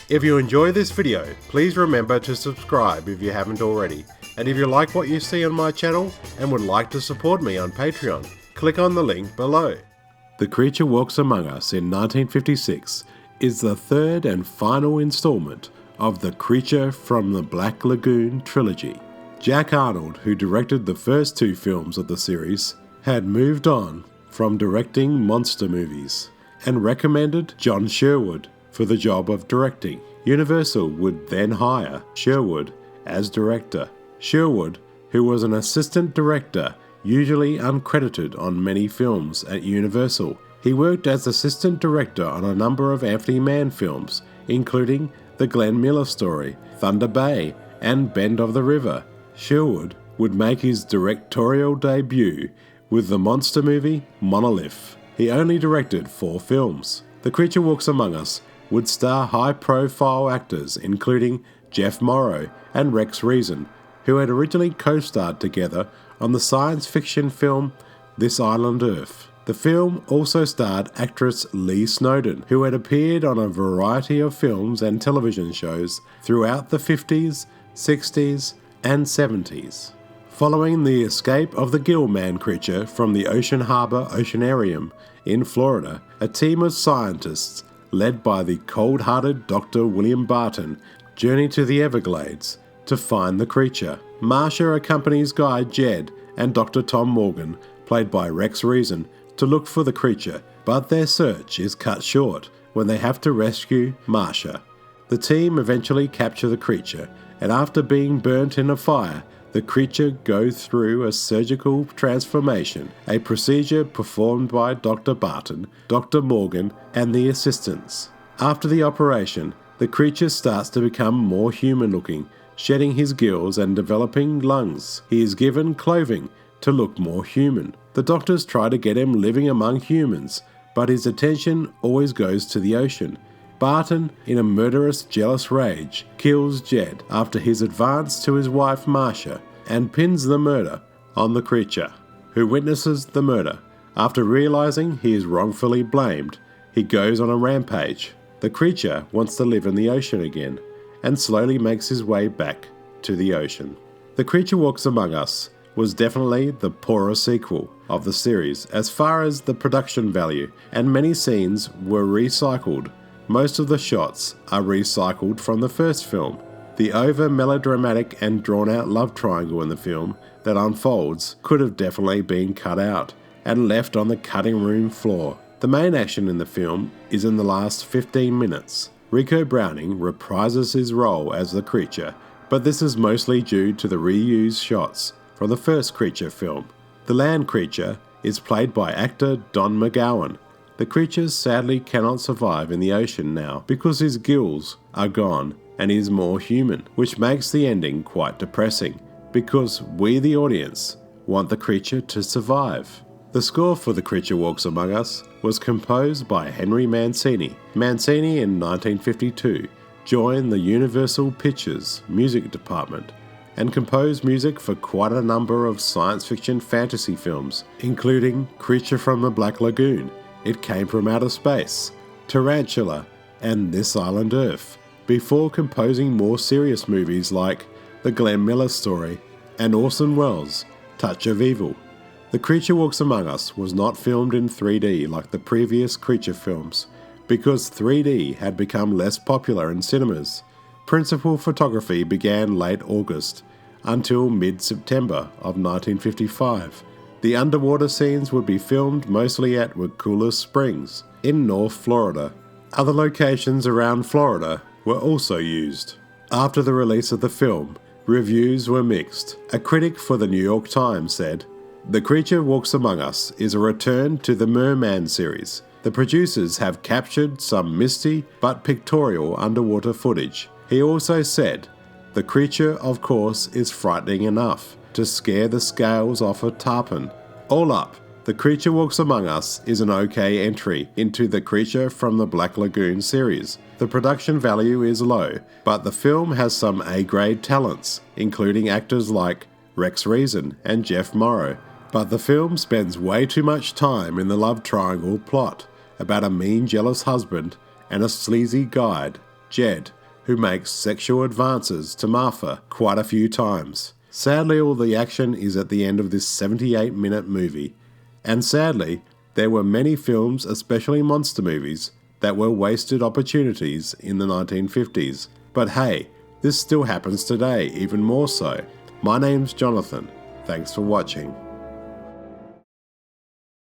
If you enjoy this video, please remember to subscribe if you haven't already. And if you like what you see on my channel and would like to support me on Patreon, click on the link below. The Creature Walks Among Us in 1956 is the third and final installment of the Creature from the Black Lagoon trilogy. Jack Arnold, who directed the first two films of the series, had moved on from directing monster movies and recommended John Sherwood for the job of directing. Universal would then hire Sherwood as director. Sherwood, who was an assistant director, usually uncredited on many films at Universal. He worked as assistant director on a number of Anthony Mann films, including The Glenn Miller Story, Thunder Bay, and Bend of the River. Sherwood would make his directorial debut with the monster movie Monolith. He only directed 4 films. The Creature Walks Among Us would star high-profile actors including Jeff Morrow and Rex Reason, who had originally co-starred together on the science fiction film This Island Earth. The film also starred actress Lee Snowden, who had appeared on a variety of films and television shows throughout the 50s, 60s, and 70s. Following the escape of the Gill-Man creature from the Ocean Harbor Oceanarium in Florida, a team of scientists led by the cold-hearted Dr. William Barton journey to the Everglades to find the creature. Marcia accompanies Guy Jed and Dr. Tom Morgan, played by Rex Reason, to look for the creature, but their search is cut short when they have to rescue Marcia. The team eventually capture the creature, and after being burnt in a fire, the creature goes through a surgical transformation, a procedure performed by Dr. Barton, Dr. Morgan, and the assistants. After the operation, the creature starts to become more human-looking, shedding his gills and developing lungs. He is given clothing to look more human. The doctors try to get him living among humans, but his attention always goes to the ocean. Barton, in a murderous, jealous rage, kills Jed after his advance to his wife Marcia and pins the murder on the creature, who witnesses the murder. After realizing he is wrongfully blamed, he goes on a rampage. The creature wants to live in the ocean again and slowly makes his way back to the ocean. The Creature Walks Among Us was definitely the poorer sequel of the series as far as the production value, and many scenes were recycled. Most of the shots are recycled from the first film. The over-melodramatic and drawn-out love triangle in the film that unfolds could have definitely been cut out and left on the cutting room floor. The main action in the film is in the last 15 minutes. Rico Browning reprises his role as the creature, but this is mostly due to the reused shots from the first Creature film. The land creature is played by actor Don McGowan. The creature sadly cannot survive in the ocean now because his gills are gone and he is more human, which makes the ending quite depressing because we, the audience, want the creature to survive. The score for The Creature Walks Among Us was composed by Henry Mancini. Mancini in 1952 joined the Universal Pictures music department and composed music for quite a number of science fiction fantasy films, including Creature from the Black Lagoon, It Came from Outer Space, Tarantula, and This Island Earth, before composing more serious movies like The Glenn Miller Story and Orson Welles' Touch of Evil. The Creature Walks Among Us was not filmed in 3D like the previous Creature films, because 3D had become less popular in cinemas. Principal photography began late August until mid-September of 1955. The underwater scenes would be filmed mostly at Wakulla Springs in North Florida. Other locations around Florida were also used. After the release of the film, reviews were mixed. A critic for the New York Times said, "The Creature Walks Among Us is a return to the Merman series. The producers have captured some misty but pictorial underwater footage." He also said, "The creature, of course, is frightening enough to scare the scales off a tarpon. All up, The Creature Walks Among Us is an okay entry into the Creature from the Black Lagoon series. The production value is low, but the film has some A-grade talents, including actors like Rex Reason and Jeff Morrow. But the film spends way too much time in the love triangle plot about a mean, jealous husband and a sleazy guide, Jed, who makes sexual advances to Martha quite a few times. Sadly, all the action is at the end of this 78-minute movie, and sadly, there were many films, especially monster movies, that were wasted opportunities in the 1950s. But hey, this still happens today, even more so. My name's Jonathan. Thanks for watching.